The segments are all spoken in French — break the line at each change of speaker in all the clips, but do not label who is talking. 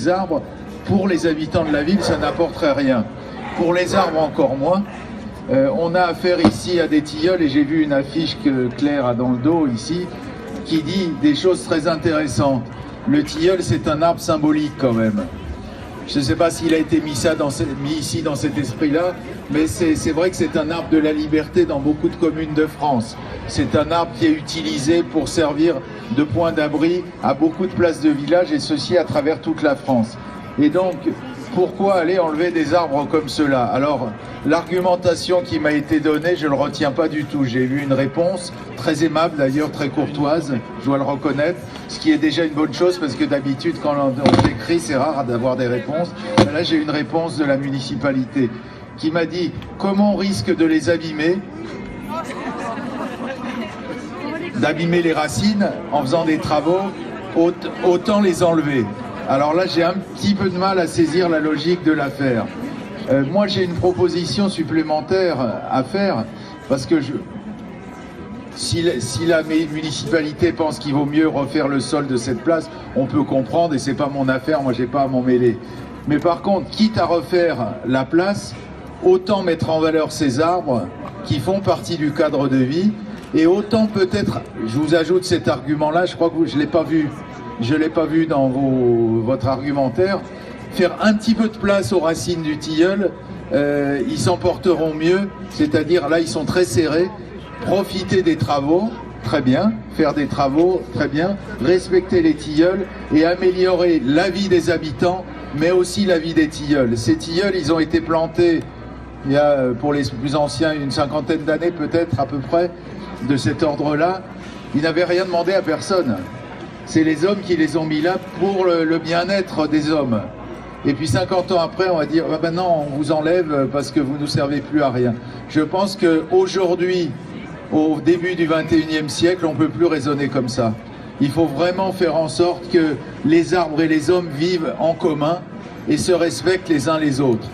les arbres, pour les habitants de la ville, ça n'apporterait rien. Pour les arbres, encore moins. On a affaire ici à des tilleuls, et j'ai vu une affiche que Claire a dans le dos ici, qui dit des choses très intéressantes. Le tilleul, c'est un arbre symbolique quand même. Je ne sais pas s'il a été mis ici dans cet esprit-là, mais c'est vrai que c'est un arbre de la liberté dans beaucoup de communes de France. C'est un arbre qui est utilisé pour servir de point d'abri à beaucoup de places de village, et ceci à travers toute la France. Et donc, pourquoi aller enlever des arbres comme cela? Alors, l'argumentation qui m'a été donnée, je ne le retiens pas du tout. J'ai eu une réponse, très aimable d'ailleurs, très courtoise, je dois le reconnaître, ce qui est déjà une bonne chose, parce que d'habitude, quand on écrit, c'est rare d'avoir des réponses. Là, j'ai une réponse de la municipalité qui m'a dit « Comment on risque de les abîmer ?» d'abîmer les racines en faisant des travaux, autant les enlever. Alors là, j'ai un petit peu de mal à saisir la logique de l'affaire. Moi, j'ai une proposition supplémentaire à faire, parce que si la municipalité pense qu'il vaut mieux refaire le sol de cette place, on peut comprendre, et c'est pas mon affaire, moi j'ai pas à m'en mêler. Mais par contre, quitte à refaire la place, autant mettre en valeur ces arbres qui font partie du cadre de vie, et autant peut-être, je vous ajoute cet argument-là, je crois que je ne l'ai pas vu dans votre argumentaire, faire un petit peu de place aux racines du tilleul, ils s'en porteront mieux, c'est-à-dire là ils sont très serrés, profiter des travaux, très bien, faire des travaux, très bien, respecter les tilleuls et améliorer la vie des habitants, mais aussi la vie des tilleuls. Ces tilleuls, ils ont été plantés il y a, pour les plus anciens, une 50aine d'années peut-être à peu près, de cet ordre-là. Ils n'avaient rien demandé à personne. C'est les hommes qui les ont mis là pour le bien-être des hommes. Et puis 50 ans après, on va dire bah maintenant on vous enlève parce que vous ne nous servez plus à rien. Je pense qu'aujourd'hui, au début du 21e siècle, on ne peut plus raisonner comme ça. Il faut vraiment faire en sorte que les arbres et les hommes vivent en commun et se respectent les uns les autres.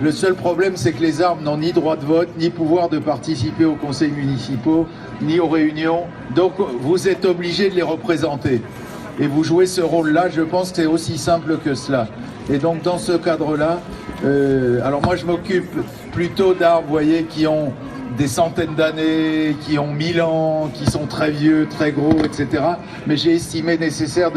Le seul problème, c'est que les arbres n'ont ni droit de vote, ni pouvoir de participer aux conseils municipaux, ni aux réunions. Donc vous êtes obligés de les représenter. Et vous jouez ce rôle-là, je pense que c'est aussi simple que cela. Et donc dans ce cadre-là, alors moi je m'occupe plutôt d'arbres, vous voyez, qui ont des centaines d'années, qui ont 1000 ans, qui sont très vieux, très gros, etc. Mais j'ai estimé nécessaire de